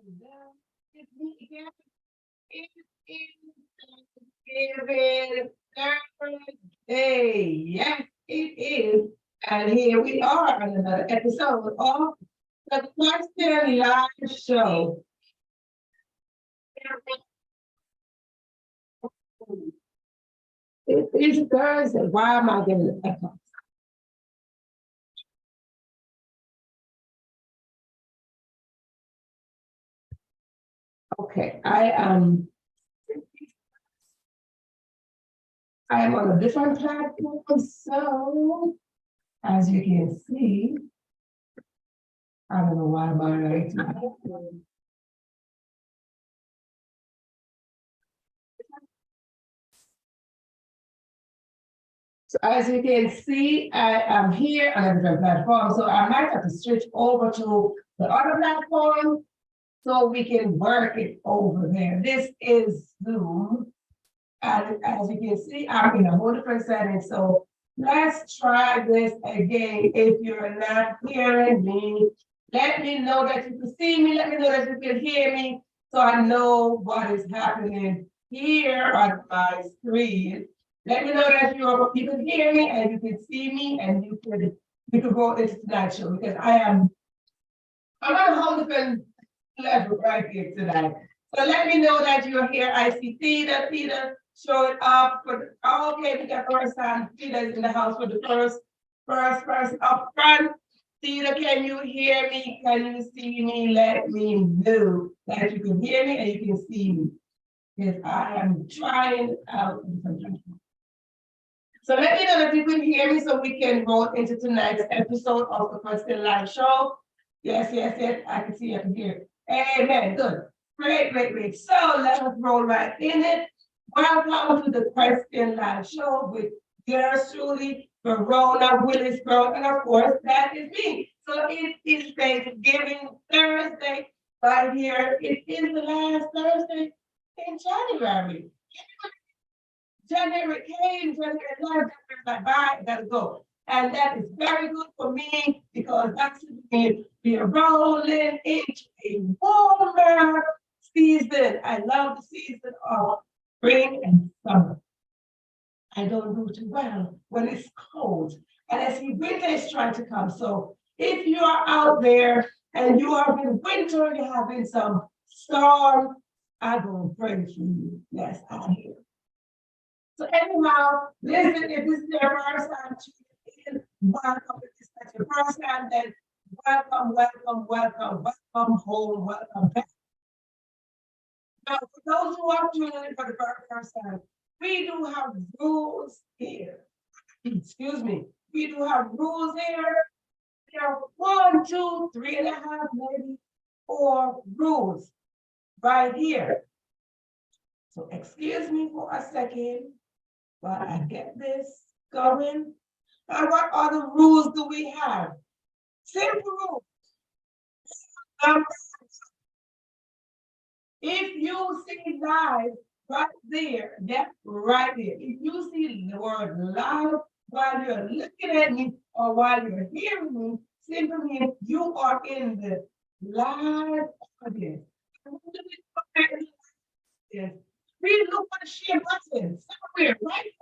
It's me again. It is Thanksgiving Thursday. Yes, it is. And here we are on another episode of the Question Live Show. It is Thursday. Why am I getting an echo? Okay, I am on a different platform, so as you can see, I don't know why my right. So as you can see, I am here on a different platform, so I might have to switch over to the other platform so we can work it over there. This is Zoom. And as you can see, I'm in a whole different setting. So let's try this again. If you're not hearing me, let me know that you can see me. Let me know that you can hear me so I know what is happening here on my screen. Let me know that you can hear me and you can see me and you can go into tonight's show because I'm on a whole different level right here tonight. So let me know that you're here. I see Theta showing up for okay, we got first time. Theta is in the house for the first person up front. Theta, can you hear me? Can you see me? Let me know that you can hear me and you can see me. Because I am trying out. So let me know if you can hear me so we can go into tonight's episode of the Question Live Show. Yes, I can see, I can hear. Amen, good. Great. So let us roll right in it. Welcome to the Question Live Show with yours truly, Verona, Willis-Brown, and of course, that is me. So it is Thanksgiving Thursday right here. It is the last Thursday in January. January came, January left, like, bye, gotta go. And that is very good for me because that's me. We are rolling into a warmer season. I love the season of spring and summer. I don't do too well when it's cold. And I see winter is trying to come. So if you are out there and you are in winter, you're having some storm, I go pray for you. Yes, I hear. So anyhow, listen, if this is your first time tuning in, welcome. If this is your first time, then welcome home, welcome back. Now, for those who are tuning in for the very first time, we do have rules here. Excuse me. We do have rules here. There are 1, 2, 3.5, maybe 4 rules right here. So excuse me for a second. But I get this going. And what other rules do we have? Simple rules. If you see live right there, that's right there. If you see the word live while you're looking at me or while you're hearing me, simply means you are in the live audience. We look for the share button somewhere right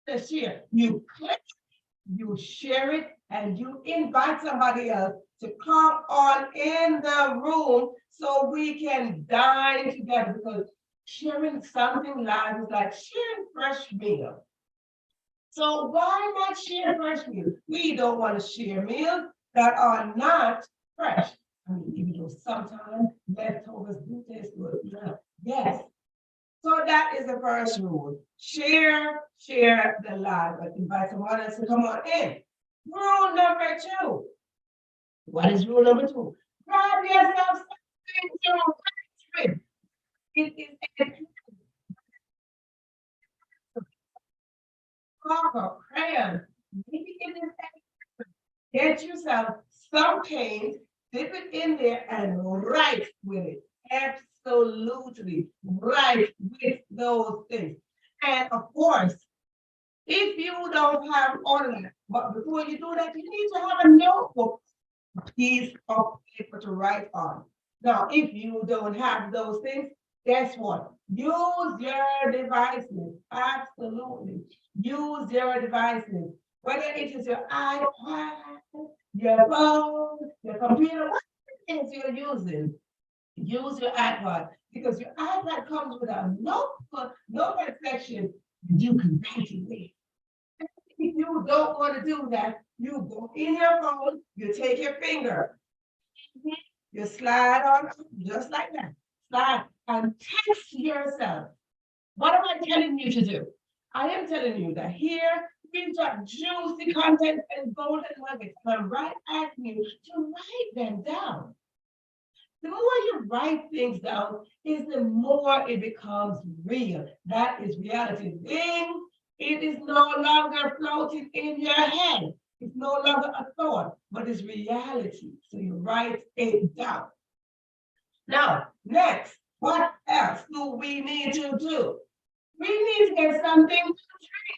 the share. You click, you share it, and you invite somebody else to come on in the room so we can dine together because sharing something live is like sharing fresh meal. So why not share fresh meal? We don't want to share meals that are not fresh. I mean, even though sometimes leftovers do taste good. Yes, so that is the first rule. Share the live, but invite someone else to come on in. Rule number 2. What is rule number 2? Grab yourself something to write. It is a marker, crayon. Maybe it is get yourself some paint, dip it in there, and write with it. Absolutely right with those things. And of course, if you don't have all of that, but before you do that, you need to have a notebook, piece of paper to write on. Now, if you don't have those things, guess what? Use your devices. Absolutely. Use your devices. Whether it is your iPad, your phone, your computer, what it is you're using, use your iPad because your iPad comes with a notepad section you can write it with. If you don't want to do that, you go in your phone, you take your finger, you slide on just like that. Slide and text yourself. What am I telling you to do? I am telling you that here we've got juicy content and golden nuggets. I'm right asking you to write them down. The more you write things down, is the more it becomes real. That is reality. Then it is no longer floating in your head. It's no longer a thought, but it's reality. So you write it down. Now, next, what else do we need to do? We need to get something to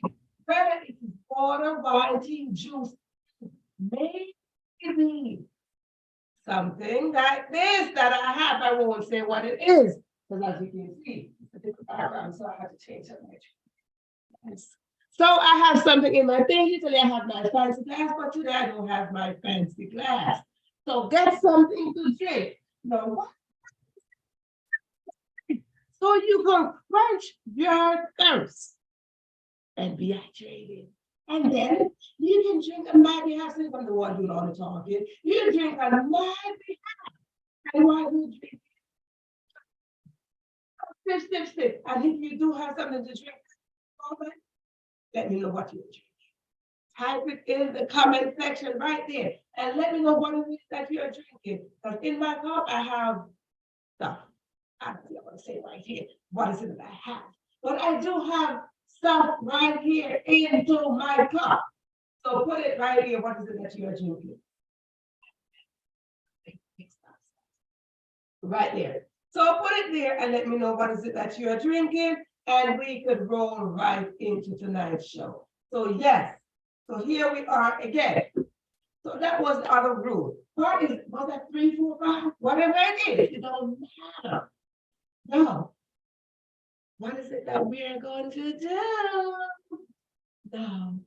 drink. Whether it's water, wine, tea, juice, maybe something like this that I have. I won't say what it is, because as you can see, it's a different background, so I have to change it. Yes. So I have something in my thing. Usually I have my fancy glass, but today I don't have my fancy glass. So get something to drink. Now, what? So you can quench your thirst and be hydrated. And then you can drink a mighty half sip from the one doing all the talking. You drink a mighty half. And while you drink, sip. And if you do have something to drink, let me know what you're drinking. Type it in the comment section right there. And let me know what it is that you're drinking. Because in my cup, I have stuff. I don't want to say right here. What is it that I have? But I do have stuff right here into my cup. So put it right here. What is it that you are drinking? Right there. So put it there and let me know what is it that you are drinking, and we could roll right into tonight's show. So yes, so here we are again. So that was the other rule. What is, was that 3, 4, 5? Whatever it is, it don't matter. No. What is it that we are going to do? Now,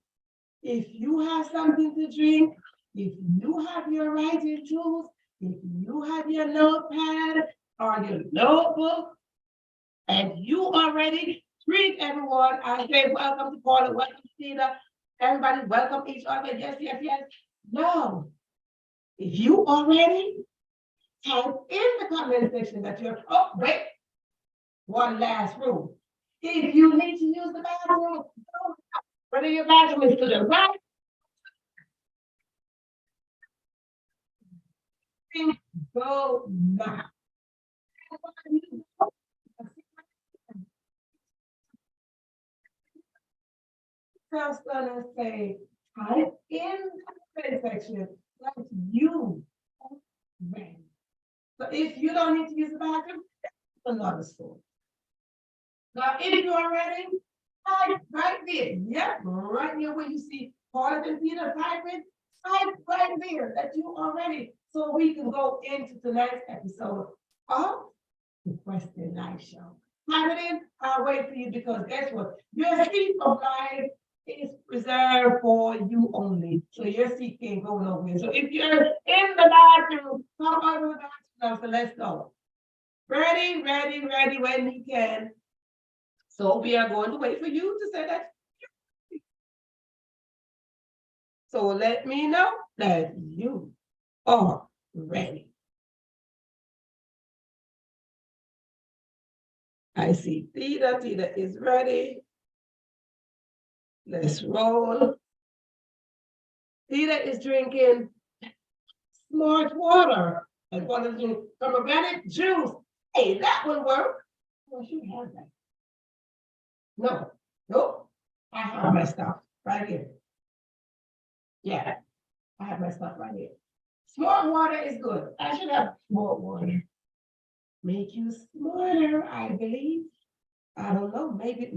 if you have something to drink, if you have your writing tools, if you have your notepad or your notebook, and you are ready, greet everyone. I say welcome to Paula, welcome to Tina. Everybody welcome each other. Yes, yes, yes. No. If you are ready, type in the comment section that you're, oh, wait. One last rule. If you need to use the bathroom, whether your bathroom is to the right, go now. Just gonna say, type in the comment section that you are ready. So if you don't need to use the bathroom, that's another story. Now, if you are ready, type right there. Yep, right here where you see Paula and Peter typing, type right there that you are ready. So we can go into tonight's episode of the Question Live Show. Type it in, I'll wait for you because guess what? Your seat of life is reserved for you only. So your seat can't go nowhere. So if you're in the bathroom, come out of the bathroom now, so let's go. Ready, ready, ready when you can. So we are going to wait for you to say that. So let me know that you are ready. I see Theta. Theta is ready. Let's roll. Theta is drinking smart water. And what is drinking pomegranate juice. Hey, that would work. Well, she has that. No, nope. I have my stuff right here. Yeah, I have my stuff right here. Smart water is good. I should have smart water. Make you smarter, I believe. I don't know, maybe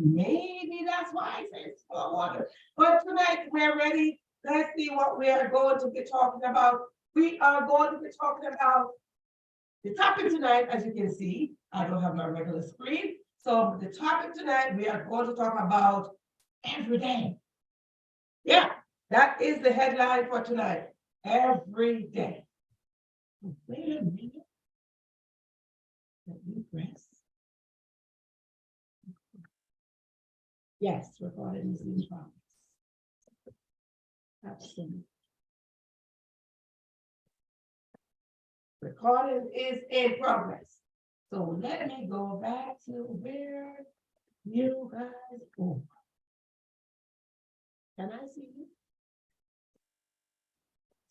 that's why I said smart water. But tonight we're ready. Let's see what we are going to be talking about. We are going to be talking about The topic tonight, as you can see, I don't have my regular screen. So the topic tonight, we are going to talk about every day. Yeah, that is the headline for tonight. Every day. Wait a minute. Let me press. Yes, recording is in progress. Absolutely. Recording is in progress. So let me go back to where you guys go. Can I see you?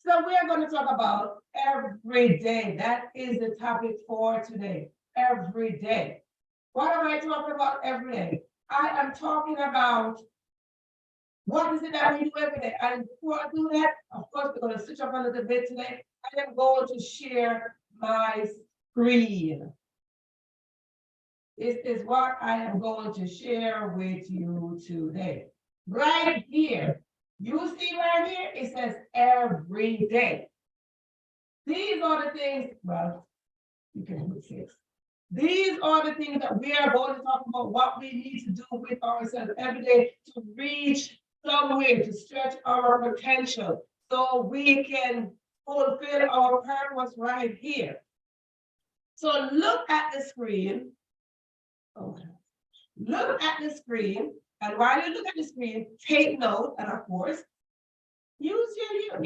So we're going to talk about every day. That is the topic for today. Every day. What am I talking about every day? I am talking about what is it that we do every day. And before I do that, of course, we're going to switch up a little bit today. I am going to share my screen. This is what I am going to share with you today. Right here. You see right here, it says every day. These are the things, well, you can put 6. These are the things that we are going to talk about, what we need to do with ourselves every day to reach somewhere, to stretch our potential so we can fulfill our purpose right here. So look at the screen. Okay. Look at the screen, and while you look at the screen, take note, and of course, use your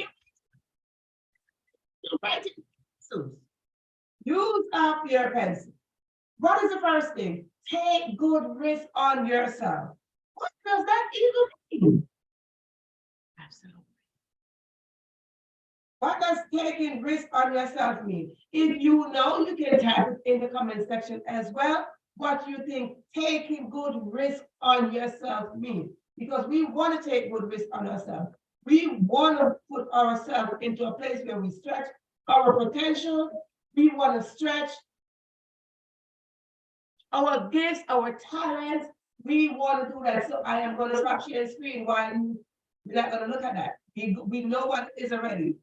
writing pencils. Use up your pencil. What is the first thing? Take good risk on yourself. What does that even mean? Absolutely. What does taking risk on yourself mean? If you know, you can type it in the comment section as well. What you think taking good risk on yourself means? Because we want to take good risk on ourselves. We want to put ourselves into a place where we stretch our potential. We want to stretch our gifts, our talents. We want to do that. So I am going to stop sharing screen while you're not going to look at that. We know what it is already.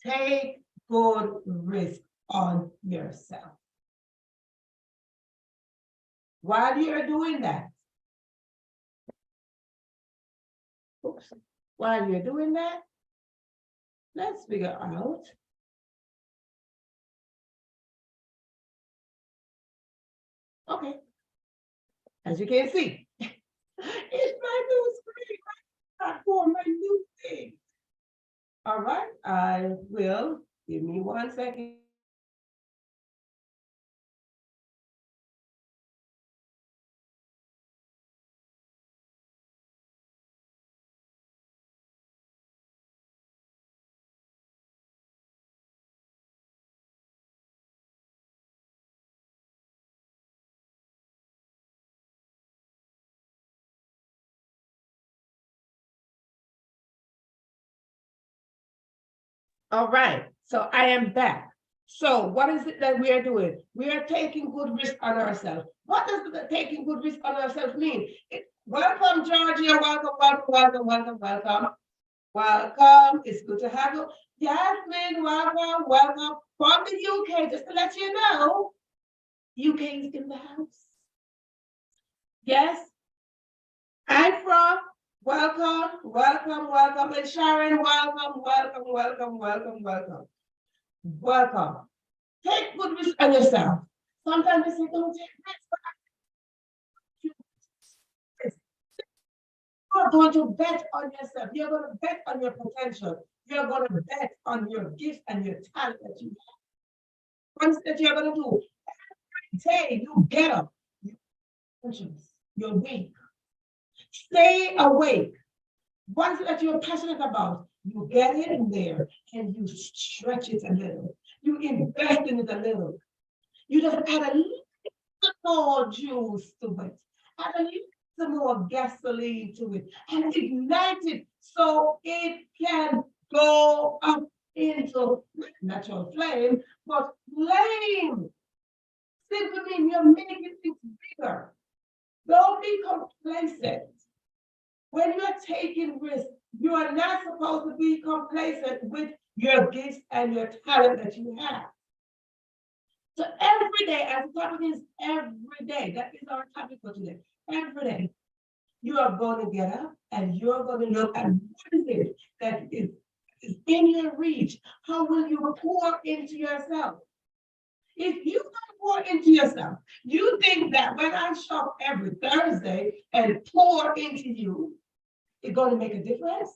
Take good risk on yourself. While you're doing that, while you're doing that, let's figure out okay. As you can see, it's my new screen for my new thing. All right, I will give me 1 second. All right, so I am back. So what is it that we are doing? We are taking good risk on ourselves. What does taking good risk on ourselves mean? Welcome, Georgia. Welcome, welcome, welcome, welcome, welcome. Welcome. It's good to have you. Jasmine, welcome, welcome. From the UK, just to let you know, UK is in the house. Yes. I'm from. Welcome, welcome, welcome. And Sharon, welcome, welcome, welcome, welcome, welcome. Welcome. Take good risk on yourself. Sometimes they say, don't take risks. You're going to bet on yourself. You're going to bet on your potential. You're going to bet on your gifts and your talent that you have. Once that you're going to do every day, you get up. You're awake. Stay awake. What is it that you're passionate about? You get in there and you stretch it a little. You invest in it a little. You just add a little more juice to it. Add a little more gasoline to it and ignite it so it can go up into natural flame, but flame. Simply means you're making things bigger. Don't be complacent. When you're taking risks, you are not supposed to be complacent with your gifts and your talent that you have. So every day, as the topic is every day, that is our topic for today. Every day, you are going to get up and you're going to look at what is it that is in your reach. How will you pour into yourself? If you don't pour into yourself, you think that when I shop every Thursday and pour into you, it's going to make a difference?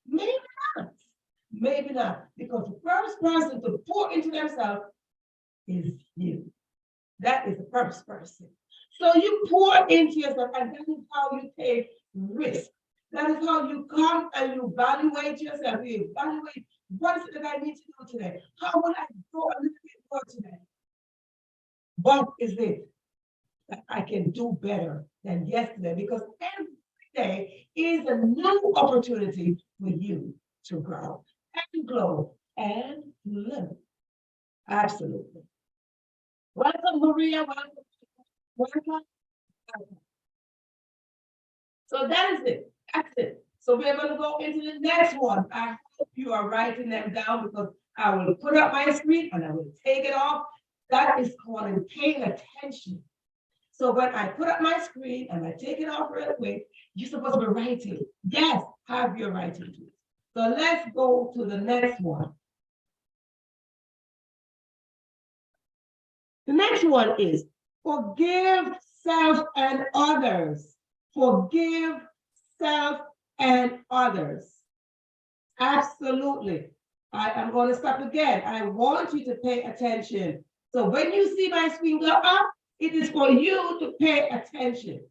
Maybe not. Maybe not. Because the first person to pour into themselves is you. That is the first person. So you pour into yourself, and that is how you take risk. That is how you come and you evaluate yourself. You evaluate what is it that I need to do today? How will I go a little bit more today? What is it that I can do better than yesterday? Because every day is a new opportunity for you to grow and grow and live. Absolutely. Welcome, Maria. Welcome. So that is it. That's it. So we're going to go into the next one. I hope you are writing them down because I will put up my screen and I will take it off. That is called paying attention. So when I put up my screen and I take it off real quick, you're supposed to be writing. Yes, have your writing tools. So let's go to the next one. The next one is forgive self and others. Forgive self and others. Absolutely. I am going to stop again. I want you to pay attention. So when you see my screen go up, it is for you to pay attention.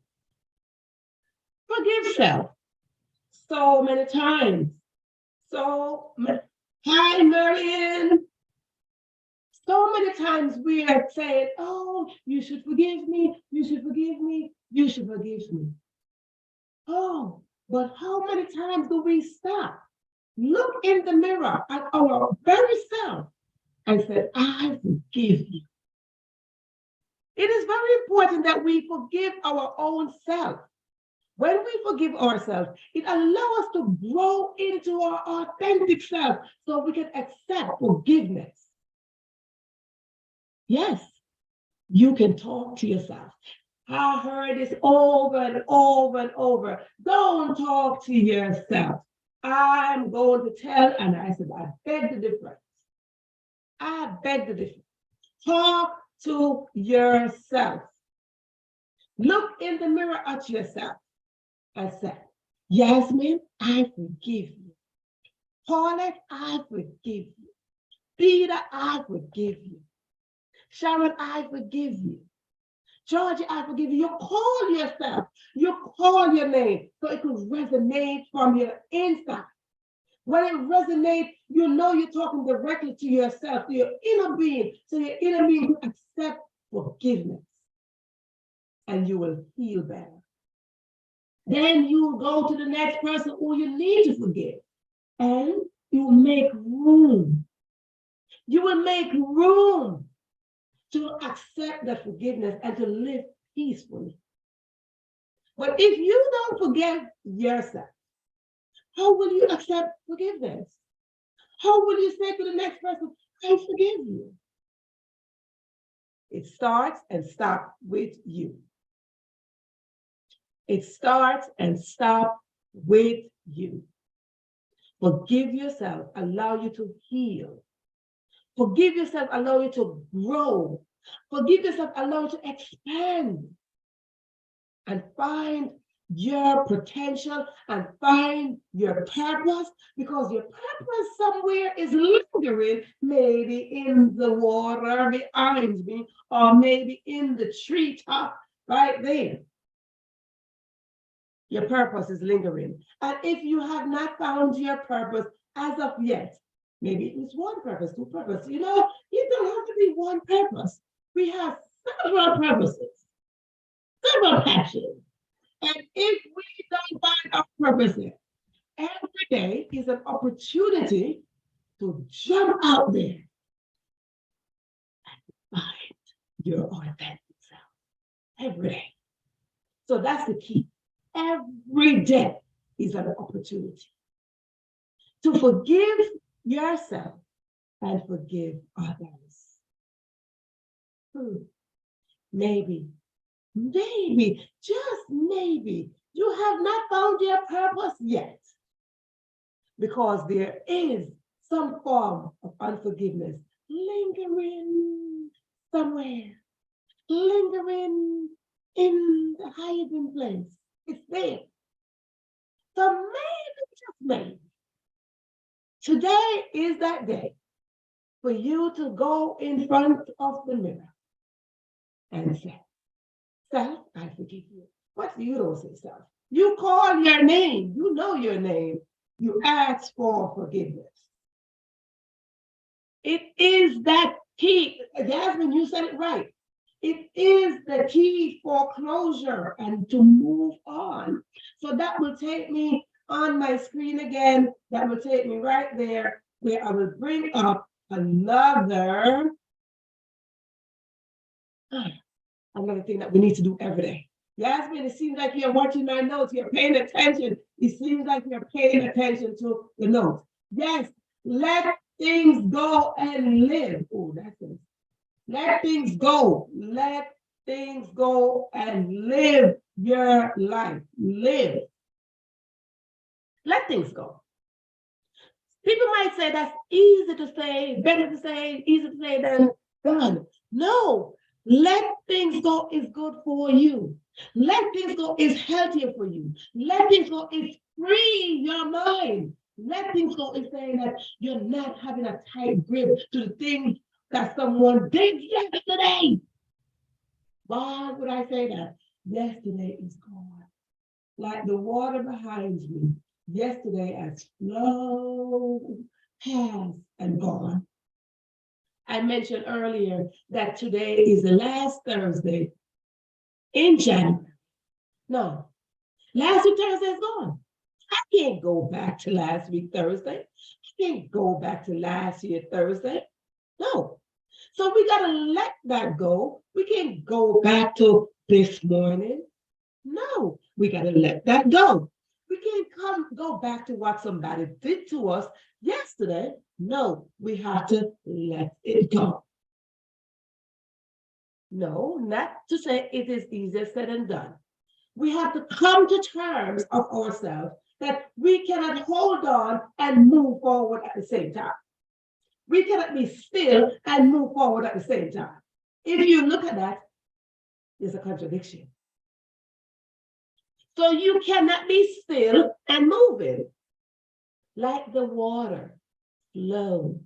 Forgive self. So many times. Hi, Marianne. So many times we are saying, oh, you should forgive me, you should forgive me, you should forgive me. Oh, but how many times do we stop? Look in the mirror at our very self and say, I forgive you. It is very important that we forgive our own self. When we forgive ourselves, it allows us to grow into our authentic self so we can accept forgiveness. Yes, you can talk to yourself. I heard this over and over and over. Don't talk to yourself. I'm going to tell, and I said, I beg the difference. I beg the difference. Talk to yourself. Look in the mirror at yourself and say, Yasmin, I forgive you. Paulette, I forgive you. Peter, I forgive you. Sharon, I forgive you. Georgia, I forgive you. You call yourself. You call your name so it could resonate from your inside. When it resonates, you know you're talking directly to yourself, to your inner being, so your inner being will accept forgiveness and you will feel better. Then you go to the next person who you need to forgive and you will make room. You will make room to accept that forgiveness and to live peacefully. But if you don't forgive yourself, how will you accept forgiveness? How will you say to the next person, I forgive you? It starts and stops with you. It starts and stops with you. Forgive yourself, allow you to heal. Forgive yourself, allow you to grow. Forgive yourself, allow you to expand and find your potential and find your purpose, because your purpose somewhere is lingering, maybe in the water behind me, or maybe in the treetop right there. Your purpose is lingering. And if you have not found your purpose as of yet, maybe it's one purpose, two purposes. You know, it don't have to be one purpose. We have several purposes, several passions. And if we don't find our purpose yet, every day is an opportunity to jump out there and find your authentic self every day. So that's the key. Every day is an opportunity to forgive yourself and forgive others. Maybe, just maybe, you have not found your purpose yet. Because there is some form of unforgiveness lingering somewhere, lingering in the hiding place. It's there. So maybe, just maybe, today is that day for you to go in front of the mirror and say, self, I forgive you. What do you don't say, self? You call your name, you know your name, you ask for forgiveness. It is that key. Jasmine, you said it right. It is the key for closure and to move on. So that will take me on my screen again. That will take me right there where I will bring up another thing that we need to do every day. Yasmin, it seems like you're watching my notes, you're paying attention. It seems like you're paying attention to the notes. Yes, let things go and live. Oh, that's it. Let things go. Let things go and live your life. Live. Let things go. People might say that's easy to say, better to say, easier to say than done. No, let things go is good for you. Let things go is healthier for you. Let things go is free your mind. Let things go is saying that you're not having a tight grip to the things that someone did yesterday. Why would I say that? Yesterday is gone. Like the water behind me, yesterday has flowed past and gone. I mentioned earlier that today is the last Thursday in January. No, last week Thursday is gone. I can't go back to last week Thursday. I can't go back to last year Thursday. No. So we got to let that go. We can't go back to this morning. No, we got to let that go. We can't go back to what somebody did to us yesterday. No, we have to let it go. No, not to say it is easier said than done. We have to come to terms of ourselves that we cannot hold on and move forward at the same time. We cannot be still and move forward at the same time. If you look at that, there's a contradiction. So you cannot be still and moving like the water flows.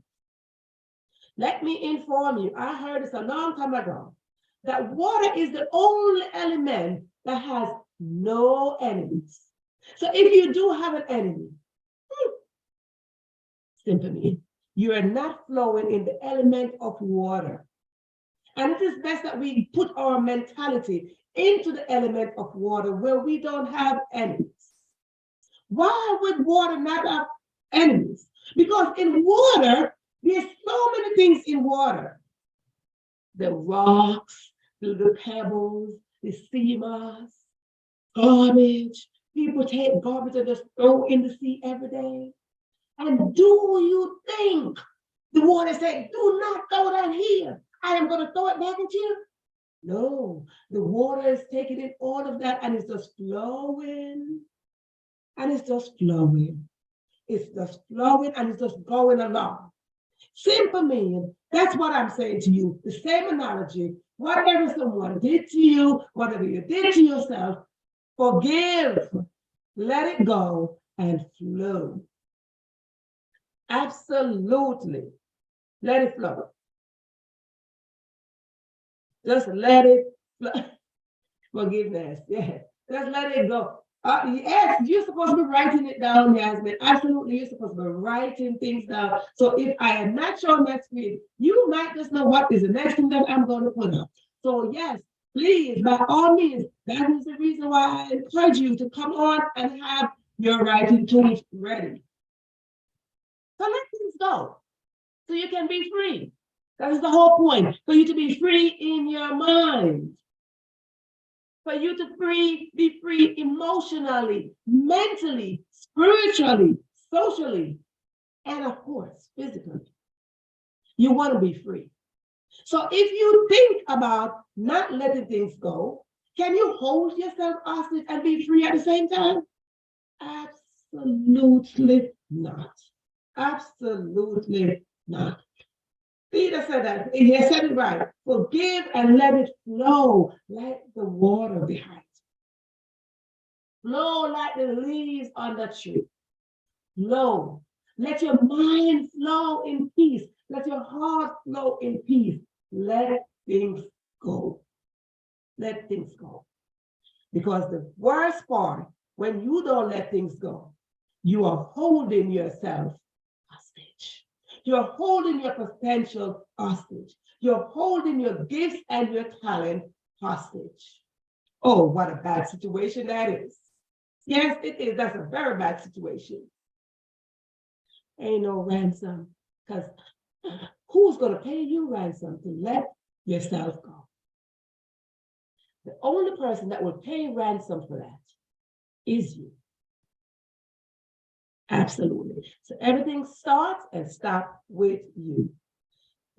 Let me inform you, I heard this a long time ago, that water is the only element that has no enemies. So if you do have an enemy, simply, you are not flowing in the element of water. And it is best that we put our mentality into the element of water where we don't have enemies. Why would water not have enemies? Because in water, there's so many things in water. The rocks, the pebbles, the sea moss, garbage. People take garbage and just throw in the sea every day. And do you think the water said, do not throw that here. I am going to throw it back at you? No, the water is taking in all of that and it's just flowing. And it's just flowing. It's just flowing and it's just going along. Simple meaning, that's what I'm saying to you. The same analogy, whatever someone did to you, whatever you did to yourself, forgive, let it go and flow. Absolutely. Let it flow. Just let it flow. Forgiveness, yeah. Just let it go. Yes, you're supposed to be writing it down, Yasmin. Absolutely, you're supposed to be writing things down. So if I am not showing that screen, you might just know what is the next thing that I'm going to put up. So yes, please, by all means, that is the reason why I encourage you to come on and have your writing tools ready. So let things go, so you can be free. That is the whole point, for you to be free in your mind. For you to be free emotionally, mentally, spiritually, socially, and of course, physically. You want to be free. So if you think about not letting things go, can you hold yourself hostage and be free at the same time? Absolutely not. Absolutely not. Peter said that. He said it right. Forgive and let it flow like the water behind. Flow like the leaves on the tree. Flow. Let your mind flow in peace. Let your heart flow in peace. Let things go. Let things go. Because the worst part, when you don't let things go, you are holding yourself hostage. You're holding your potential hostage. You're holding your gifts and your talent hostage. Oh, what a bad situation that is. Yes, it is. That's a very bad situation. Ain't no ransom, because who's going to pay you ransom to let yourself go? The only person that will pay ransom for that is you. Absolutely. So everything starts and stops with you.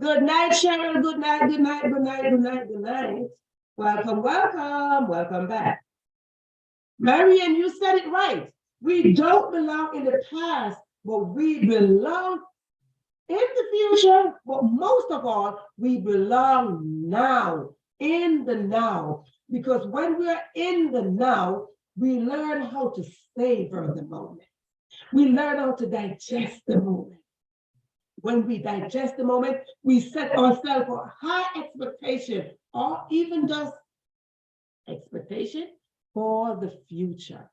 Good night, Cheryl. Good night, good night, good night, good night, good night. Welcome, welcome, welcome back. Marian, you said it right. We don't belong in the past, but we belong in the future. But most of all, we belong now, in the now. Because when we're in the now, we learn how to savor the moment. We learn how to digest the moment. When we digest the moment, we set ourselves for high expectation or even just expectation for the future.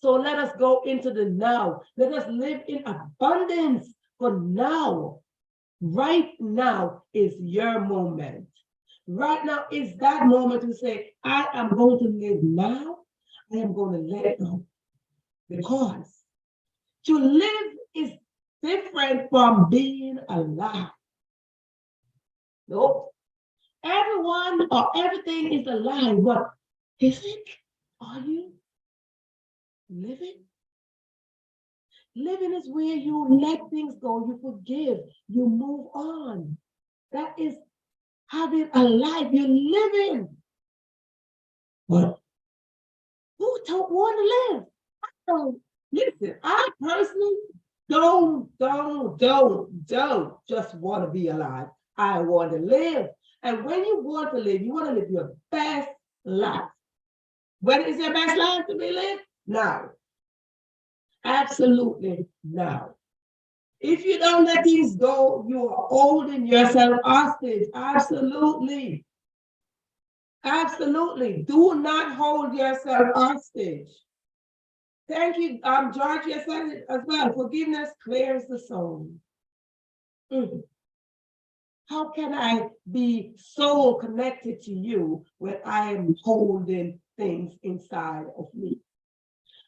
So let us go into the now. Let us live in abundance for now. Right now is your moment. Right now is that moment to say, I am going to live now. I am going to let go. Because to live is different from being alive. Nope. Everyone or everything is alive, but is it? Are you living? Living is where you let things go, you forgive, you move on. That is having a life, you're living. But who don't want to live? I don't. Listen, I personally don't just want to be alive. I want to live. And when you want to live your best life. When is your best life to be lived? Now. Absolutely now. If you don't let things go, you are holding yourself hostage. Absolutely. Absolutely. Do not hold yourself hostage. Thank you, George, you said it as well. Forgiveness clears the soul. How can I be soul connected to you when I am holding things inside of me?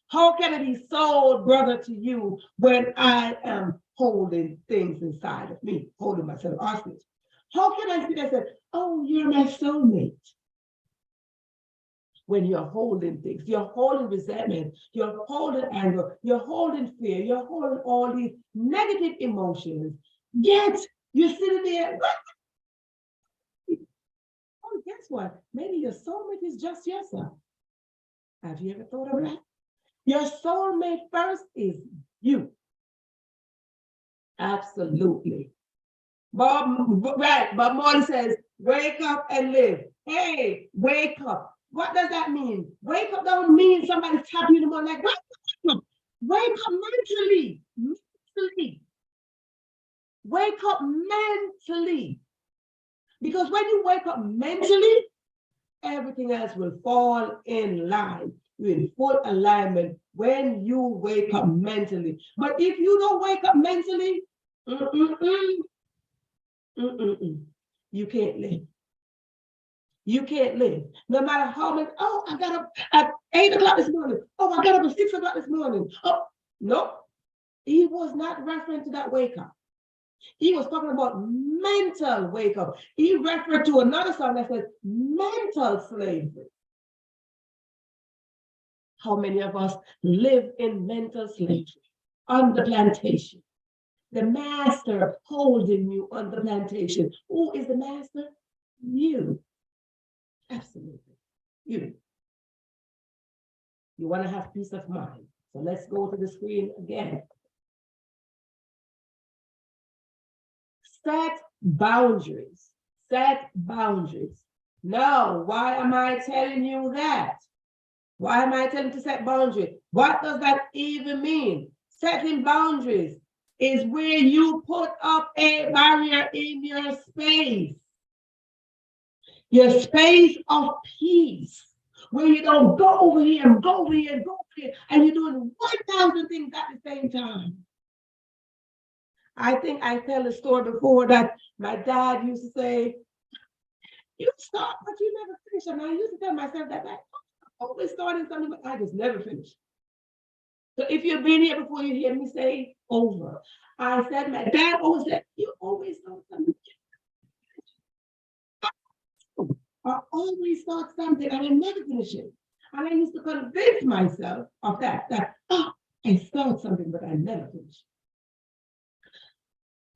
How can I be soul brother to you when I am holding things inside of me, holding myself hostage? How can I see that? Say, oh, you're my soulmate. When you're holding things, you're holding resentment, you're holding anger, you're holding fear, you're holding all these negative emotions. Yet you're sitting there. Oh, guess what? Maybe your soulmate is just yourself. Have you ever thought of that? Your soulmate first is you. Absolutely. Bob Marley says, wake up and live. Hey, wake up. What does that mean? Wake up don't mean somebody's tapping you in the morning like, wake up. Wake up mentally. Mentally. Wake up mentally. Because when you wake up mentally, everything else will fall in line. You're in full alignment when you wake up mentally. But if you don't wake up mentally, you can't live. You can't live. No matter how many, oh, I got up at 8 o'clock this morning. Oh, I got up at 6 o'clock this morning. Oh, no. He was not referring to that wake up. He was talking about mental wake up. He referred to another song that says mental slavery. How many of us live in mental slavery on the plantation? The master holding you on the plantation. Who is the master? You. Absolutely. You. You want to have peace of mind. So let's go to the screen again. Set boundaries. Set boundaries. No, why am I telling you that? Why am I telling you to set boundaries? What does that even mean? Setting boundaries is where you put up a barrier in your space of peace, where you don't go over here and go over here and go over here, and you're doing 1,000 things at the same time. I think I tell a story before that my dad used to say, you start, but you never finish. And I used to tell myself that I'm always starting something, but I just never finish. So if you've been here before, you hear me say over. I said, my dad always said, you always start something. I always start something and I never finish it. And I used to convince myself of that I start something, but I never finish.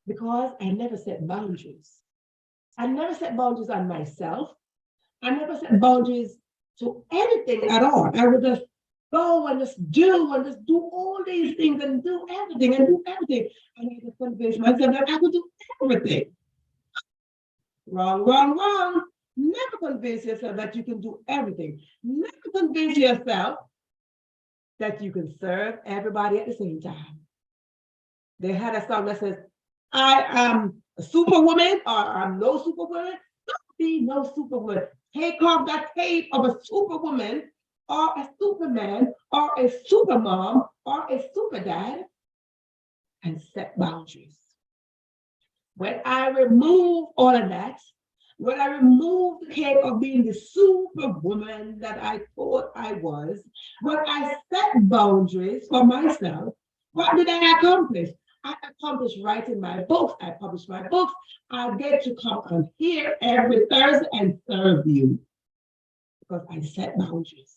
Because I never set boundaries. I never set boundaries on myself. I never set boundaries to anything at all. I would just go and just do all these things and do everything. And I just convince myself that I could do everything. Wrong. Never convince yourself that you can do everything. Never convince yourself that you can serve everybody at the same time. They had a song that says, I am a superwoman or I'm no superwoman. Don't be no superwoman. Take off that tape of a superwoman or a superman or a supermom or a superdad and set boundaries. When I remove all of that, when I removed the cape of being the superwoman that I thought I was, when I set boundaries for myself, what did I accomplish? I accomplished writing my books. I published my books. I get to come on here every Thursday and serve you because I set boundaries.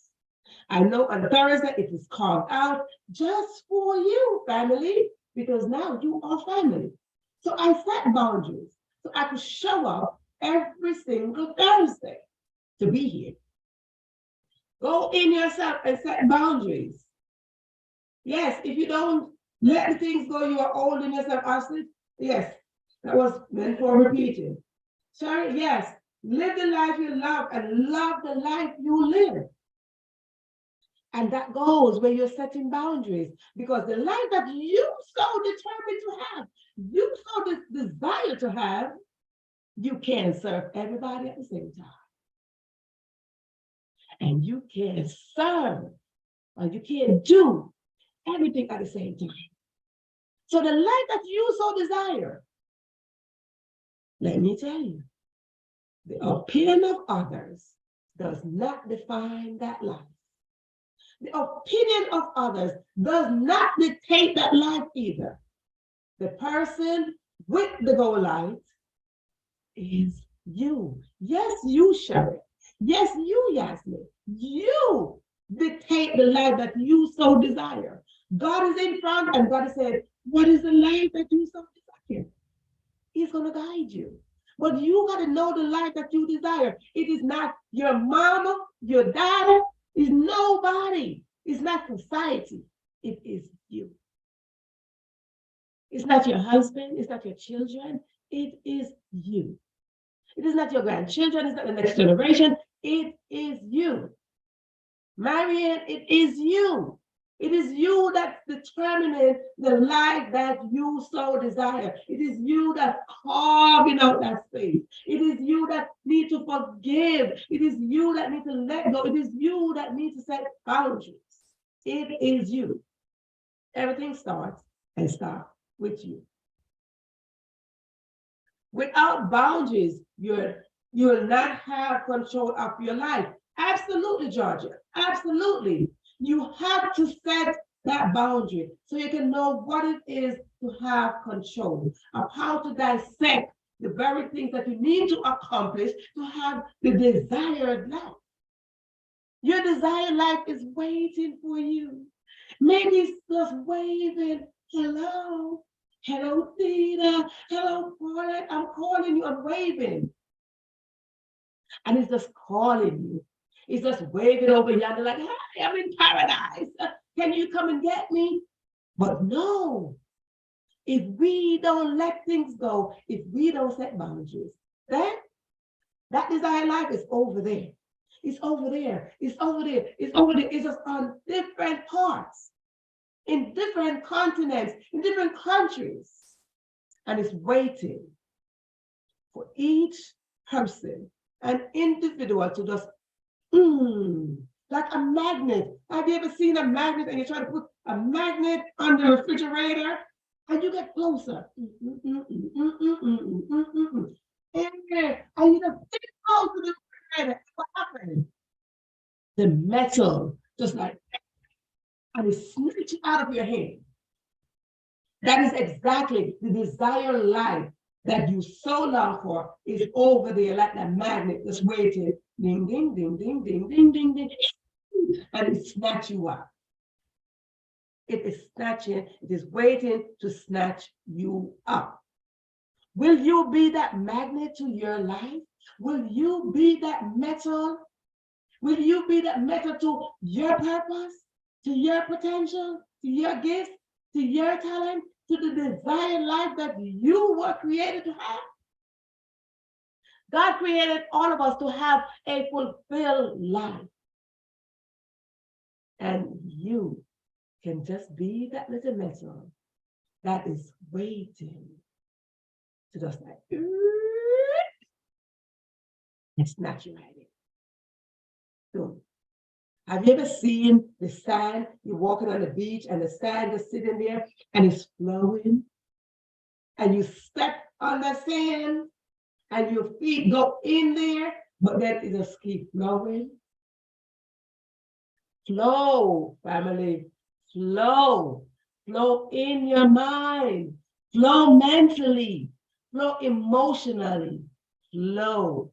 I know on Thursday it is called out just for you, family, because now you are family. So I set boundaries so I could show up every single Thursday to be here. Go in yourself and set boundaries. Yes, if you don't let the things go, you are holding yourself hostage. Yes, that was meant for repeating. Sorry, yes, live the life you love and love the life you live. And that goes where you're setting boundaries because the life that you so determined to have, you so desire to have, you can't serve everybody at the same time. And you can't serve or you can't do everything at the same time. So the life that you so desire, let me tell you, the opinion of others does not define that life. The opinion of others does not dictate that life either. The person with the goal light is you. Yes, you, Sherry. Yes, you, Yasmin. You dictate the life that you so desire. God is in front and God said, what is the life that you so desire? He's going to guide you. But you got to know the life that you desire. It is not your mama, your daddy, it's nobody. It's not society. It is you. It's not your husband. It's not your children. It is you. It is not your grandchildren. It's not the next generation. It is you. Marianne, it is you. It is you that's determining the life that you so desire. It is you that's carving out that space. It is you that need to forgive. It is you that need to let go. It is you that need to set boundaries. It is you. Everything starts and stops with you. Without boundaries, you'll not have control of your life. Absolutely, Georgia. Absolutely. You have to set that boundary so you can know what it is to have control of how to dissect the very things that you need to accomplish to have the desired life. Your desired life is waiting for you. Maybe it's just waving, hello, Hello, Theta. Hello, Paulette. I'm calling you. I'm waving. And it's just calling you. It's just waving over yonder like, hey, I'm in paradise. Can you come and get me? But no, if we don't let things go, if we don't set boundaries, then that desired life is over there. It's over there. It's over there. It's over there. It's just on different parts, in different continents, in different countries. And it's waiting for each person, an individual to just, like a magnet. Have you ever seen a magnet and you try to put a magnet on the refrigerator and you get closer? And you just get close to the refrigerator. What happens? The metal just like, and it snatches out of your hand. That is exactly the desired life that you so long for is over there like that magnet that's waiting. Ding, ding, ding, ding, ding, ding, ding, ding. And it snatch you up. It is snatching, it is waiting to snatch you up. Will you be that magnet to your life? Will you be that metal? Will you be that metal to your purpose, to your potential, to your gifts, to your talent, to the desired life that you were created to have? God created all of us to have a fulfilled life. And you can just be that little metal that is waiting to just like, and snatch you right in. So, have you ever seen the sand? You're walking on the beach and the sand is sitting there and it's flowing. And you step on the sand and your feet go in there, but then it just keeps flowing. Flow, family, flow. Flow in your mind. Flow mentally. Flow emotionally. Flow,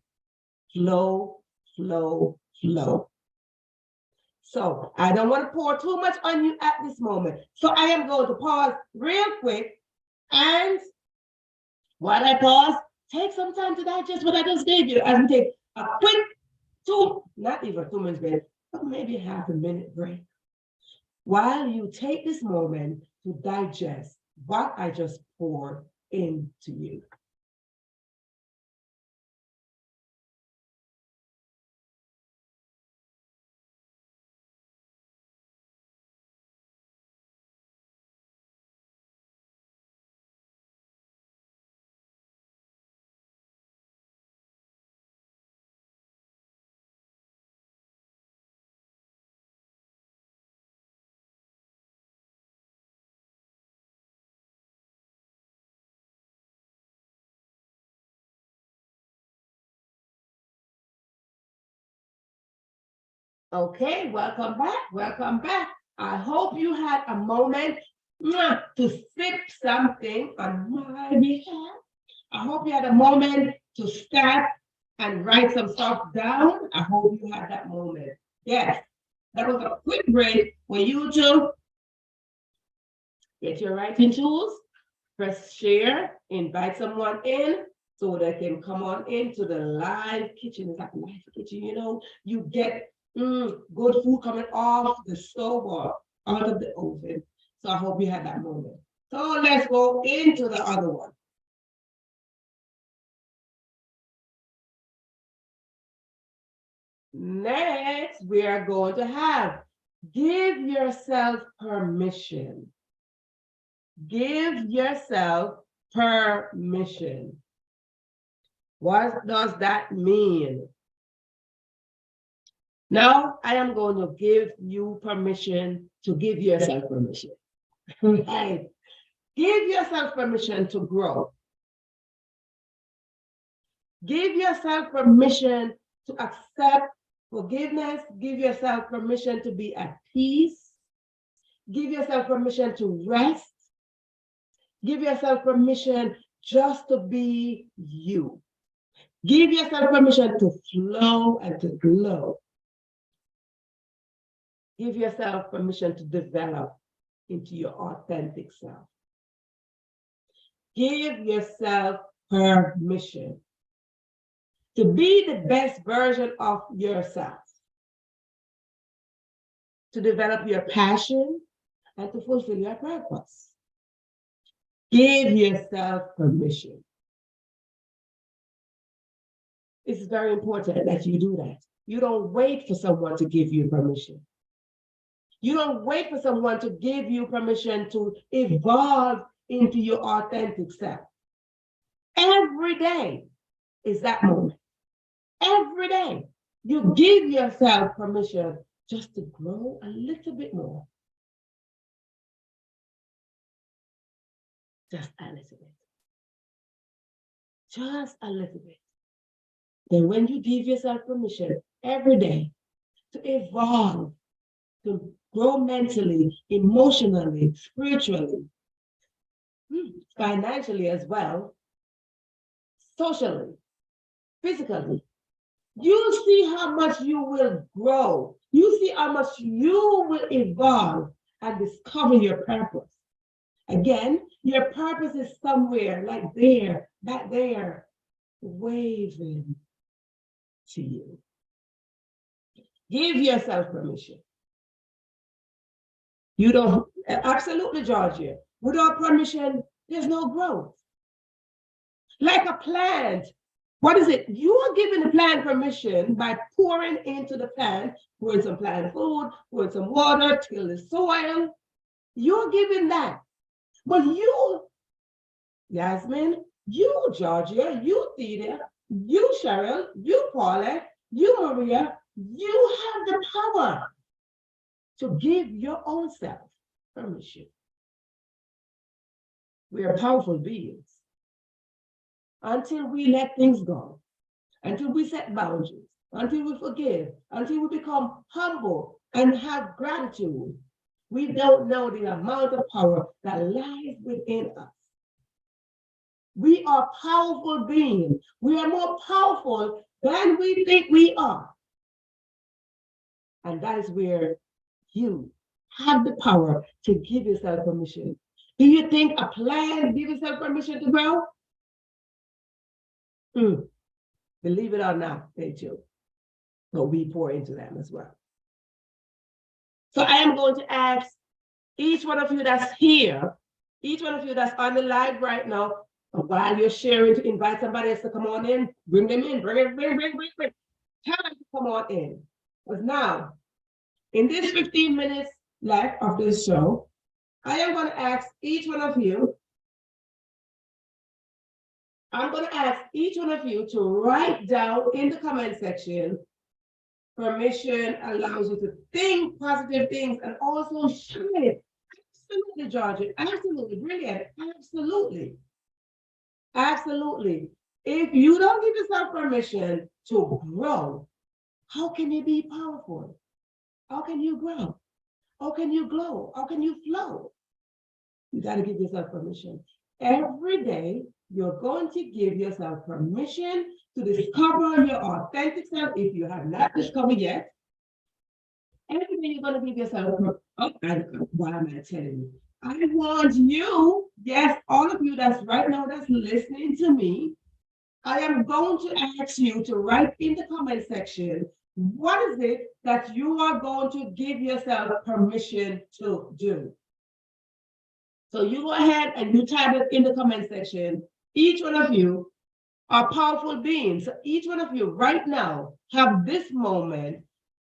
flow, flow, flow. So I don't want to pour too much on you at this moment. So I am going to pause real quick. And while I pause, take some time to digest what I just gave you. As we take a quick not even 2 minutes break, but maybe half a minute break. While you take this moment to digest what I just poured into you. Okay, welcome back, welcome back. I hope you had a moment to sip something on my behalf. I hope you had a moment to stop and write some stuff down. I hope you had that moment. Yes, that was a quick break for you to get your writing tools, press share, invite someone in so they can come on into the live kitchen. It's like live kitchen, you know, you get good food coming off the stove or out of the oven. So I hope you had that moment. So let's go into the other one. Next, we are going to have give yourself permission. Give yourself permission. What does that mean? Now, I am going to give you permission to give yourself permission. Right? Give yourself permission to grow. Give yourself permission to accept forgiveness. Give yourself permission to be at peace. Give yourself permission to rest. Give yourself permission just to be you. Give yourself permission to flow and to glow. Give yourself permission to develop into your authentic self. Give yourself permission to be the best version of yourself, to develop your passion and to fulfill your purpose. Give yourself permission. It's very important that you do that. You don't wait for someone to give you permission. You don't wait for someone to give you permission to evolve into your authentic self. Every day is that moment. Every day, you give yourself permission just to grow a little bit more. Just a little bit. Just a little bit. Then when you give yourself permission every day to evolve, to grow mentally, emotionally, spiritually, financially as well, socially, physically, you see how much you will grow. You see how much you will evolve and discover your purpose. Again, your purpose is somewhere like there, back there, waving to you. Give yourself permission. You don't, absolutely, Georgia. Without permission, there's no growth. Like a plant, what is it? You are giving the plant permission by pouring into the plant, pouring some plant food, pouring some water, till the soil. You're giving that. But you, Yasmin, you, Georgia, you, Thea, you, Cheryl, you, Paulette, you, Maria, you have the power to give your own self permission. We are powerful beings. Until we let things go, until we set boundaries, until we forgive, until we become humble and have gratitude, we don't know the amount of power that lies within us. We are powerful beings. We are more powerful than we think we are. And that is where you have the power to give yourself permission. Do you think a plant gives yourself permission to grow? Believe it or not, they do. But we pour into them as well. So I am going to ask each one of you that's here, each one of you that's on the live right now, while you're sharing, to invite somebody else to come on in, bring them in, bring. Tell them to come on in. Because now, in this 15 minutes left of this show, I am going to ask each one of you, to write down in the comment section, permission allows you to think positive things and also share it. Absolutely, Georgia. Absolutely, brilliant. Absolutely. Absolutely. If you don't give yourself permission to grow, how can you be powerful? How can you grow? How can you glow? How can you flow? You got to give yourself permission. Every day, you're going to give yourself permission to discover your authentic self if you have not discovered yet. Every day you're going to give yourself, why am I telling you? I want you, yes, all of you that's right now that's listening to me, I am going to ask you to write in the comment section, what is it that you are going to give yourself permission to do? So you go ahead and you type it in the comment section. Each one of you are powerful beings. So each one of you right now have this moment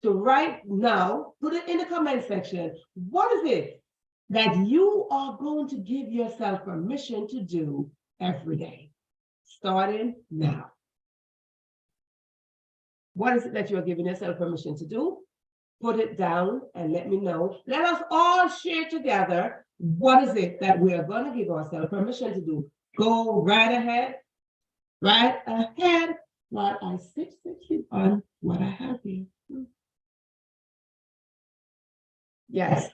to right now, put it in the comment section. What is it that you are going to give yourself permission to do every day, starting now? What is it that you're giving yourself permission to do? Put it down and let me know. Let us all share together. What is it that we are going to give ourselves permission to do? Go right ahead while I sip on what I have here. Yes,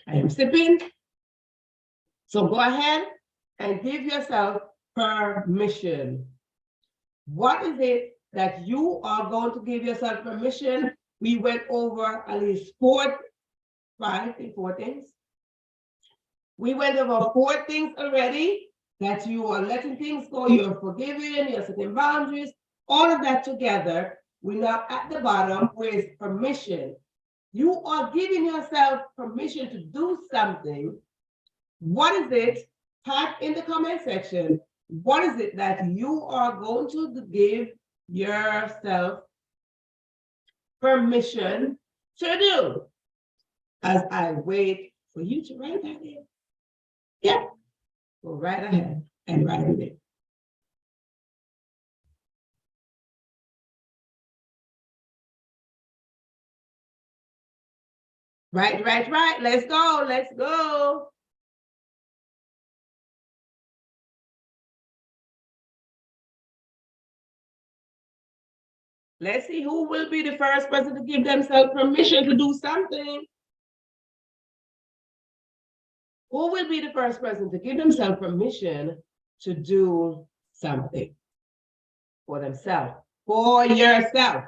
I am sipping. So go ahead and give yourself permission. What is it that you are going to give yourself permission? We went over at least four things. We went over 4 things already, that you are letting things go, you're forgiving, you're setting boundaries, all of that together. We're now at the bottom with permission. You are giving yourself permission to do something. What is it? Type in the comment section. What is it that you are going to give yourself permission to do? As I wait for you to write that in. Yeah, go right ahead and write it in. Right. Let's go. Let's see who will be the first person to give themselves permission to do something. Who will be the first person to give themselves permission to do something for themselves, for yourself?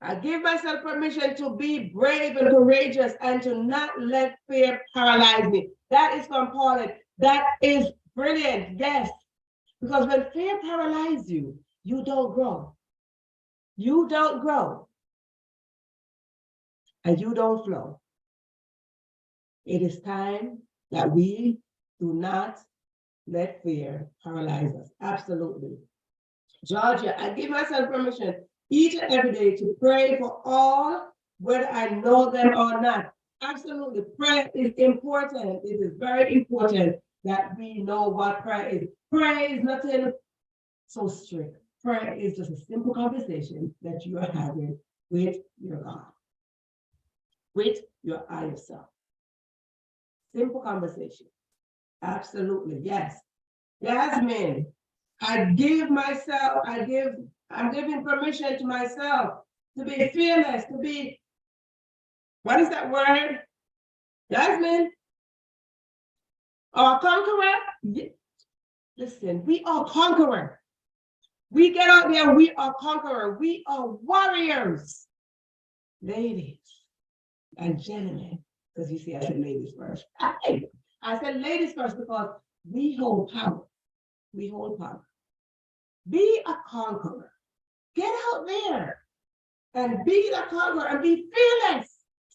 I give myself permission to be brave and courageous and to not let fear paralyze me. That is from Pauline. That is brilliant, yes. Because when fear paralyzes you, you don't grow. You don't grow. And you don't flow. It is time that we do not let fear paralyze us. Absolutely. Georgia, I give myself permission each and every day to pray for all, whether I know them or not. Absolutely. Prayer is important. It is very important that we know what prayer is. Prayer is nothing so strict. Prayer is just a simple conversation that you are having with your God, with your higher self. Simple conversation. Absolutely. Yes. Yasmin, I'm giving permission to myself to be fearless, to be, what is that word? Yasmin? Or conqueror? Listen, we are conqueror. We get out there, we are conqueror. We are warriors. Ladies and gentlemen, because you see, I said ladies first. I said ladies first because we hold power. We hold power. Be a conqueror. Get out there and be the conqueror and be fearless.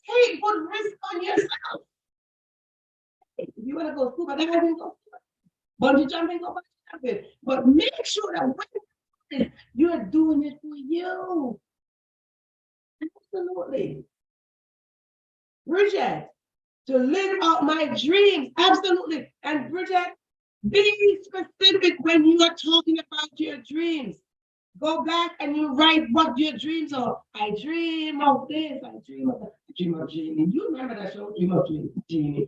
Take good risk on yourself. If you want to go scuba diving, go bungee jumping, go bungee jumping. But make sure that when you're doing it for you. Absolutely. Bridget, to live out my dreams. Absolutely. And Bridget, be specific when you are talking about your dreams. Go back and you write what your dreams are. I dream of this. I dream of that. I dream of Genie. You remember that show, Dream of Genie?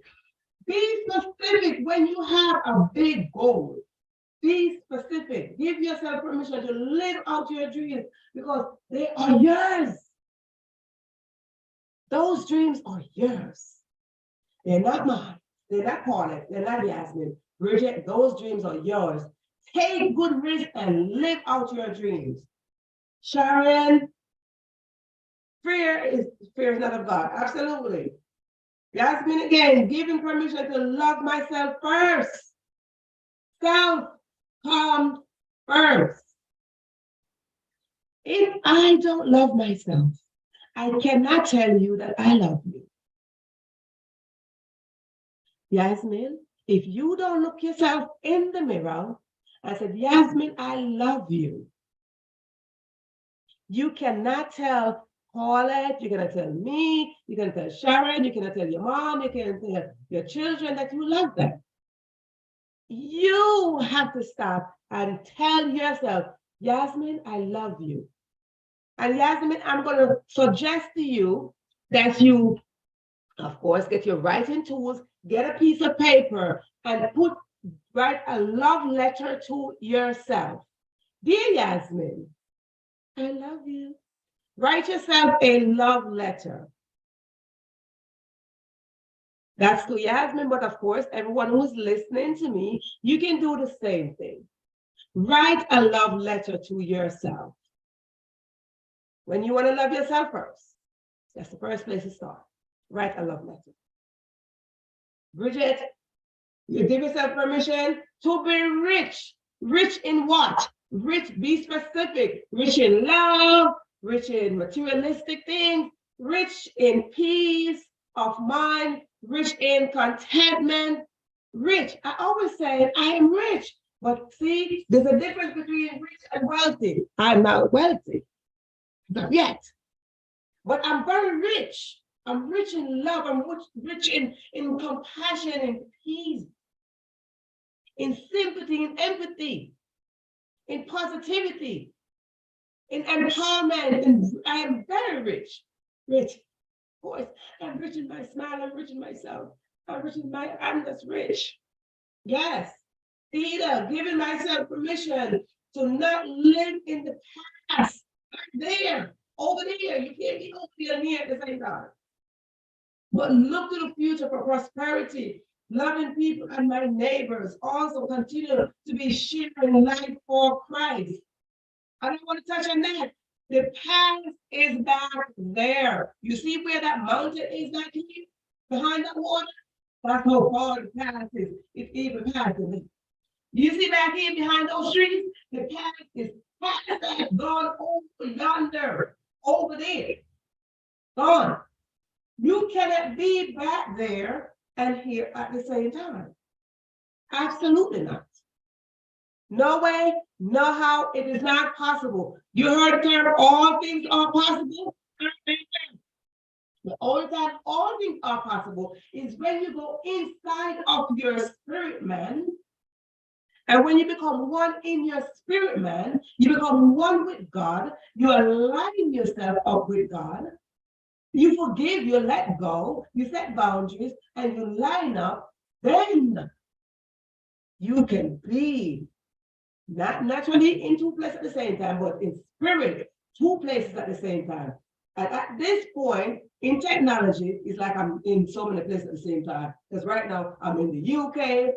Be specific when you have a big goal. Be specific. Give yourself permission to live out your dreams because they are yours. Those dreams are yours. They're not mine. They're not Paulette. They're not Yasmin. Bridget, those dreams are yours. Take good risk and live out your dreams. Sharon, fear is not of God. Absolutely. Yasmin again, giving permission to love myself first. Self come first. If I don't love myself, I cannot tell you that I love you. Yasmin, if you don't look yourself in the mirror and say, Yasmin, I love you. You cannot tell Paulette, you're gonna tell me, you're gonna tell Sharon, you're gonna tell your mom, you're gonna tell your children that you love them. You have to stop and tell yourself, Yasmin, I love you. And Yasmin, I'm gonna suggest to you that you, of course, get your writing tools, get a piece of paper and write a love letter to yourself. Dear Yasmin, I love you. Write yourself a love letter. That's to Yasmin, but of course, everyone who's listening to me, you can do the same thing. Write a love letter to yourself. When you want to love yourself first, that's the first place to start. Write a love letter. Bridget, you give yourself permission to be rich. Rich in what? Rich, be specific. Rich in love, rich in materialistic things, rich in peace of mind, rich in contentment. Rich. I always say I am rich. But see, there's a difference between rich and wealthy. I'm not wealthy. Not yet. But I'm very rich. I'm rich in love. I'm rich in compassion and peace, in sympathy and empathy, in positivity, in empowerment. And I am very rich. Rich. Of course, I'm rich in my smile. I'm rich in myself. I'm just rich. Yes. Either giving myself permission to not live in the past. There, over there. You can't be over there and here at the same time. But look to the future for prosperity, loving people and my neighbors. Also continue to be sharing life for Christ. I don't want to touch on that. The past is back there. You see where that mountain is back here? Behind that water? That's how far the past is. It's even past it. You see back here behind those trees? The past is past, gone over yonder, over there. Gone. You cannot be back there and here at the same time. Absolutely not. No way, no how, it is not possible. You heard the term, all things are possible? The only time all things are possible is when you go inside of your spirit man. And when you become one in your spirit man, you become one with God, you align yourself up with God. You forgive, you let go, you set boundaries, and you line up, then you can be not naturally in two places at the same time, but in spirit, two places at the same time. And at this point in technology, it's like I'm in so many places at the same time. Because right now I'm in the UK,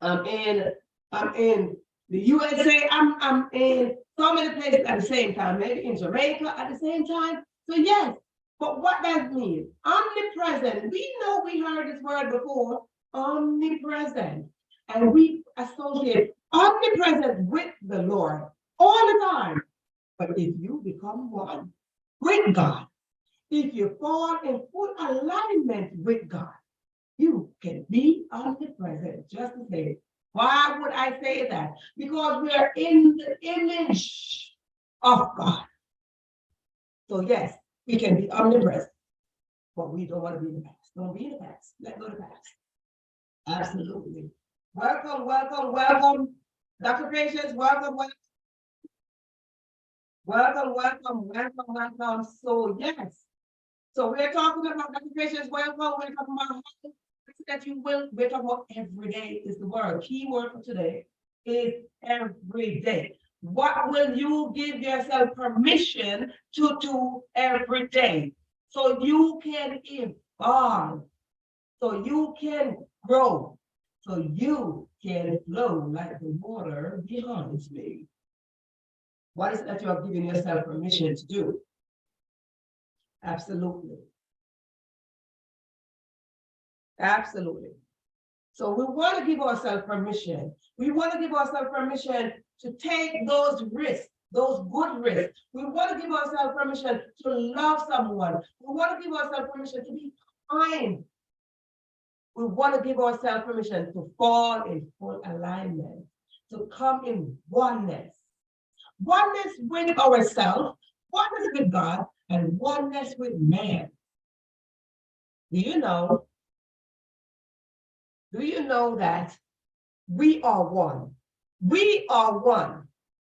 I'm in the USA, I'm in so many places at the same time, maybe in Jamaica at the same time. So yes. But what does it mean? Omnipresent. We know we heard this word before, omnipresent. And we associate omnipresent with the Lord all the time. But if you become one with God, if you fall in full alignment with God, you can be omnipresent, just the same. Why would I say that? Because we are in the image of God. So yes, we can be omnipresent, but we don't want to be in the past. Don't be in the past. Let go of the past. Absolutely. Welcome, welcome, welcome. Dr. Patience, welcome, welcome. Welcome, welcome, welcome, welcome. So yes. So we're talking about Dr. Patience, welcome. We're talking about that you will, we're talking about every day is the word. Key word for today is every day. What will you give yourself permission to do every day? So you can evolve, so you can grow, so you can flow like the water behind me. What is it that you are giving yourself permission to do? Absolutely. Absolutely. So we want to give ourselves permission. We want to give ourselves permission to take those risks, those good risks. We want to give ourselves permission to love someone. We want to give ourselves permission to be kind. We want to give ourselves permission to fall in full alignment, to come in oneness. Oneness with ourselves, oneness with God, and oneness with man. Do you know that we are one? We are one.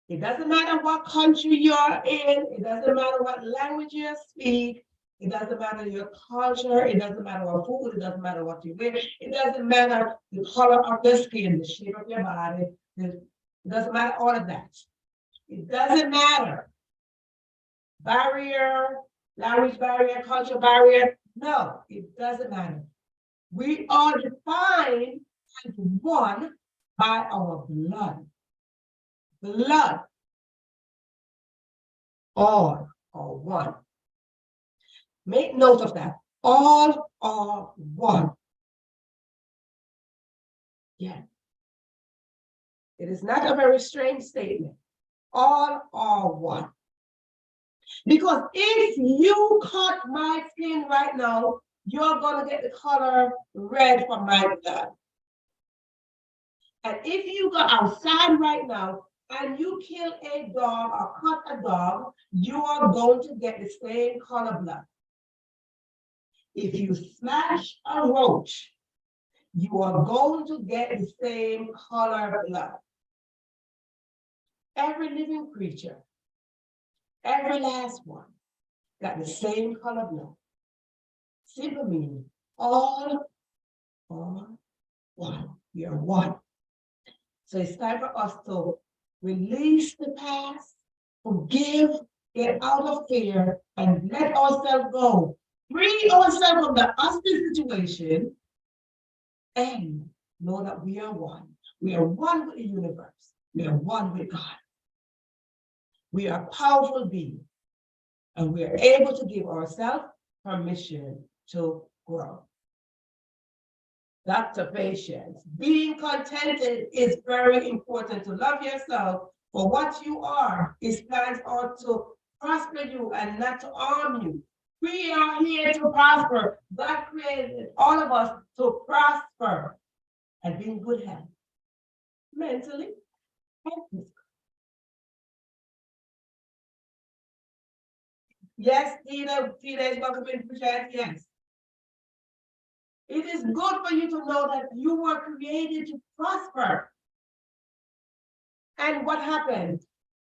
It doesn't matter what country you're in. It doesn't matter what language you speak. It doesn't matter your culture. It doesn't matter what food. It doesn't matter what you wear. It doesn't matter the color of your skin, the shape of your body. It doesn't matter all of that. It doesn't matter. Barrier, language barrier, culture barrier. No, it doesn't matter. We are defined as one by our blood. Blood. All are one. Make note of that. All are one. Yeah. It is not a very strange statement. All are one. Because if you cut my skin right now, you're going to get the color red from my blood. And if you go outside right now and you kill a dog or cut a dog, you are going to get the same color blood. If you smash a roach, you are going to get the same color blood. Every living creature, every last one, got the same color blood. Simple meaning, all are one. We are one. So it's time for us to release the past, forgive, get out of fear, and let ourselves go. Free ourselves from the hostage situation and know that we are one. We are one with the universe. We are one with God. We are powerful beings, and we are able to give ourselves permission to grow. Dr. Patience, being contented is very important. To love yourself for what you are. His plans are to prosper you and not to harm you. We are here to prosper. God created all of us to prosper and be in good health, mentally and physically. Yes, Tina is welcome in the chat. Yes. It is good for you to know that you were created to prosper. And what happened?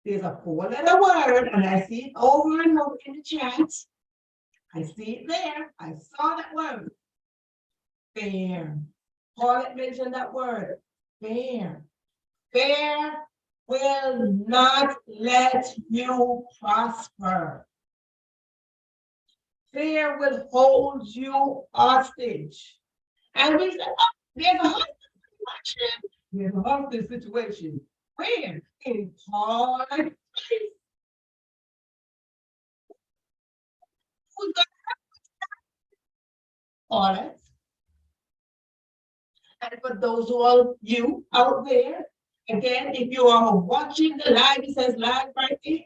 There's a four-letter word, and I see it over and over in the chat. I see it there. I saw that word. Fear. Paulette mentioned that word. Fear. Fear will not let you prosper. Fear will hold you hostage. And we said, oh, there's a hostage situation. There's a hostage situation. Where? In Paul's place. Who's going to Paulette? And for those who are you out there, again, if you are watching the live, it says live right there.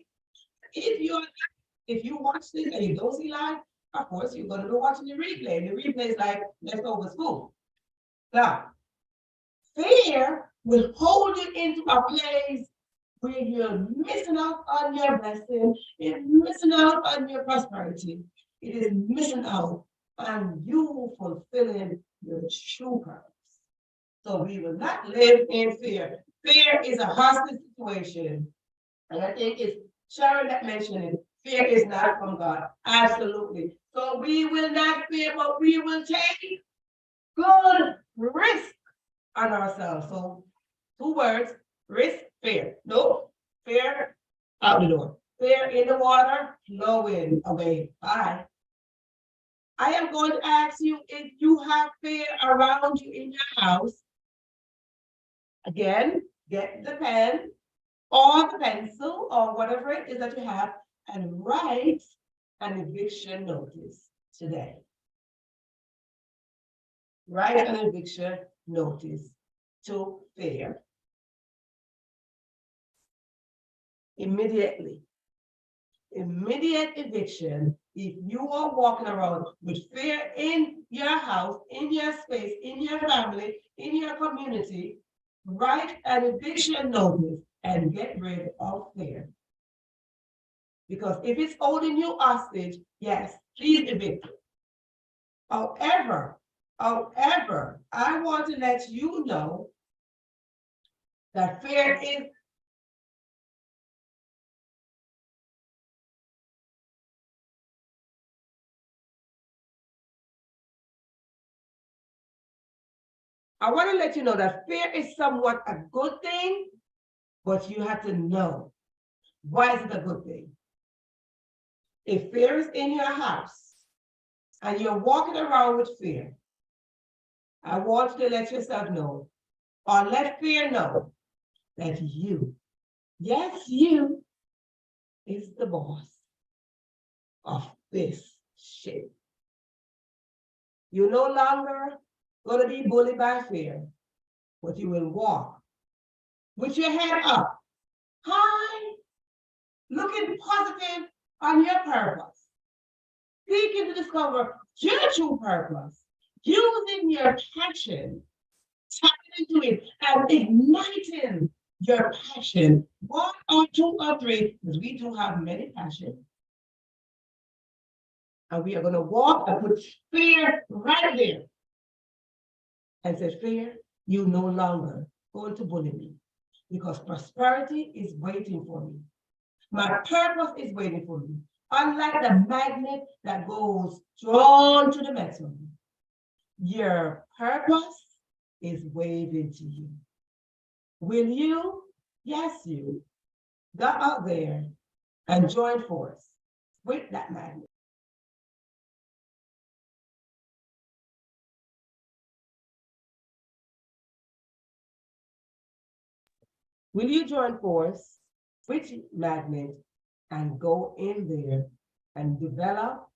If you watch this and you don't see live, of course, you're going to be watching the replay. The replay is like leftover school. Now, fear will hold you into a place where you're missing out on your blessing, you're missing out on your prosperity. It is missing out on you fulfilling your true purpose. So we will not live in fear. Fear is a hostage situation. And I think it's Sharon that mentioned it. Fear is not from God. Absolutely. So we will not fear, but we will take good risk on ourselves. So 2 words, risk, fear. No, fear, out the door. Fear in the water, flowing away. Bye. I am going to ask you if you have fear around you in your house. Again, get the pen or the pencil or whatever it is that you have and write an eviction notice today. Write an eviction notice to fear. Immediately. Immediate eviction. If you are walking around with fear in your house, in your space, in your family, in your community, write an eviction notice and get rid of fear. Because if it's holding you hostage, yes, please evict it. However, I want to let you know that fear is I want to let you know that fear is somewhat a good thing, but you have to know why is it a good thing. If fear is in your house and you're walking around with fear, I want you to let yourself know or let fear know that you, yes, you is the boss of this shit. You're no longer going to be bullied by fear. but you will walk with your head up, high, looking positive on your purpose, seeking to discover your true purpose, using your passion, tapping into it, and igniting your passion. One or two or three, because we do have many passions. And we are going to walk and put fear right there. And say, fear, you no longer going to bully me, because prosperity is waiting for me. My purpose is waiting for me. Unlike the magnet that goes drawn to the metal, your purpose is waving to you. Will you? Yes, you. Go out there and join force with that magnet. Will you join force with magnet and go in there and develop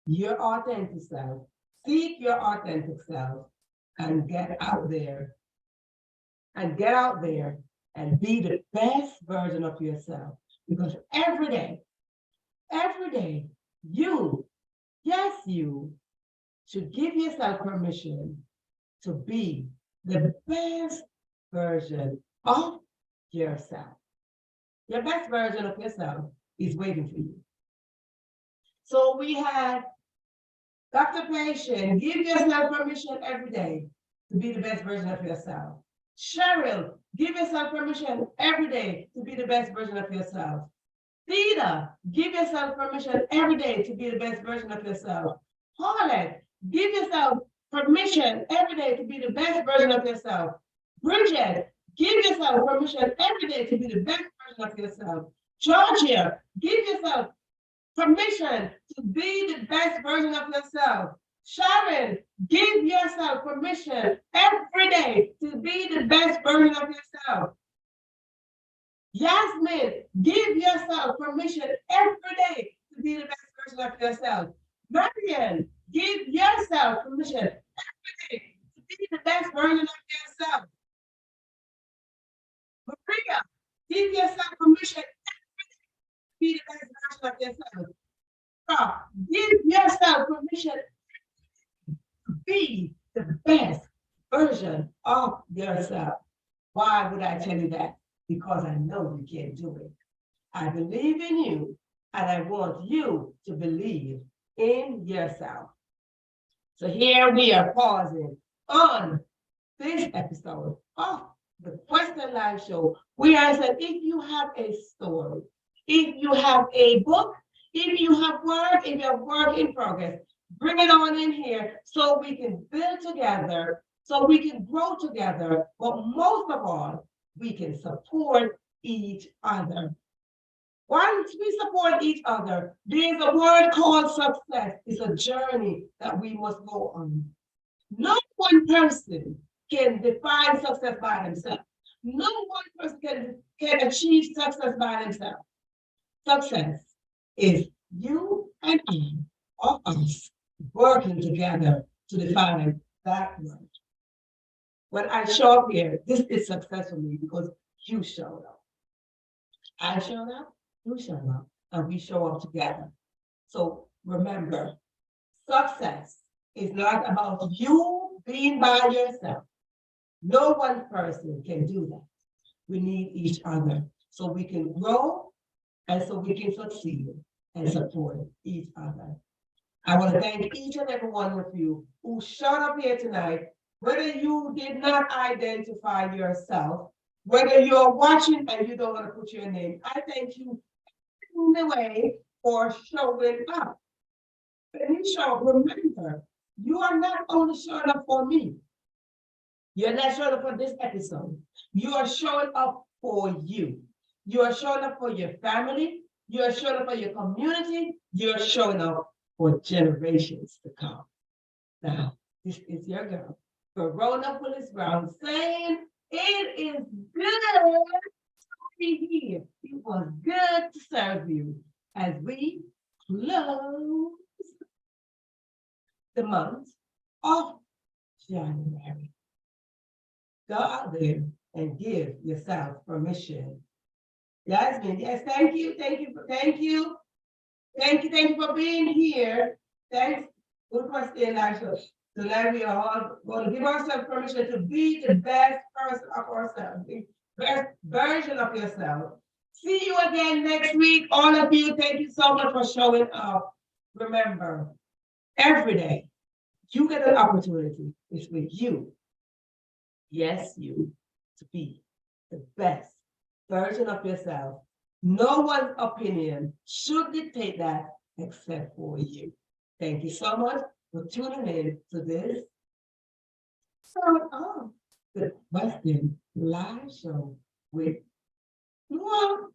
your authentic self, seek your authentic self, and get out there and be the best version of yourself? Because every day, you, yes, you should give yourself permission to be the best version of yourself. Your best version of yourself is waiting for you. So we had Dr. Patient, give yourself permission every day to be the best version of yourself. Cheryl, give yourself permission every day to be the best version of yourself. Theta, give yourself permission every day to be the best version of yourself. Paulette, give yourself permission every day to be the best version of yourself. Bridget, give yourself permission every day to be the best version of yourself. Georgia, give yourself permission to be the best version of yourself. Sharon, give yourself permission every day to be the best version of yourself. Yasmin, give yourself permission every day to be the best version of yourself. Marian, give yourself permission every day to be the best version of yourself. Maria, give yourself permission every day to be the best version of yourself. Give yourself permission to be the best version of yourself. Why would I tell you that? Because I know you can't do it. I believe in you, and I want you to believe in yourself. So here we are pausing on this episode of the Question Live Show. We are saying, if you have a story, if you have a book, if you have work, if you have work in progress, bring it on in here so we can build together, so we can grow together, but most of all, we can support each other. Once we support each other, there's a word called success. It's a journey that we must go on. No one person can define success by themselves. No one person can achieve success by themselves. Success is you and I, or us, working together to define that word. When I show up here, this is success for me because you showed up. I showed up, you showed up, and we show up together. So remember, success is not about you being by yourself. No one person can do that. We need each other so we can grow and so we can succeed and support each other. I want to thank each and every one of you who showed up here tonight. Whether you did not identify yourself, whether you're watching and you don't want to put your name, I thank you in the way for showing up. When you show up, remember, you are not only showing up for me. You're not showing up for this episode. You are showing up for you. You are showing up for your family. You are showing up for your community. You are showing up for generations to come. Now, this is your girl, Verona Willis-Brown, saying it is good to be here. It was good to serve you as we close the month of January. Go out there and give yourself permission. Yasmin, yes, thank you for being here. Thanks. Good question, Aisha. Tonight we are all going to give ourselves permission to be the best person of ourselves, the best version of yourself. See you again next week. All of you, thank you so much for showing up. Remember, every day, you get an opportunity this week. Yes, you, to be the best version of yourself. No one's opinion should dictate that except for you. Thank you so much for tuning in to this the Western Live Show with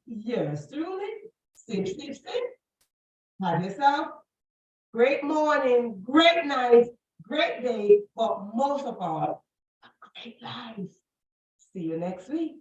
yours truly, Sip. Have yourself great morning, great night, great day, but most of all, a great life. See you next week.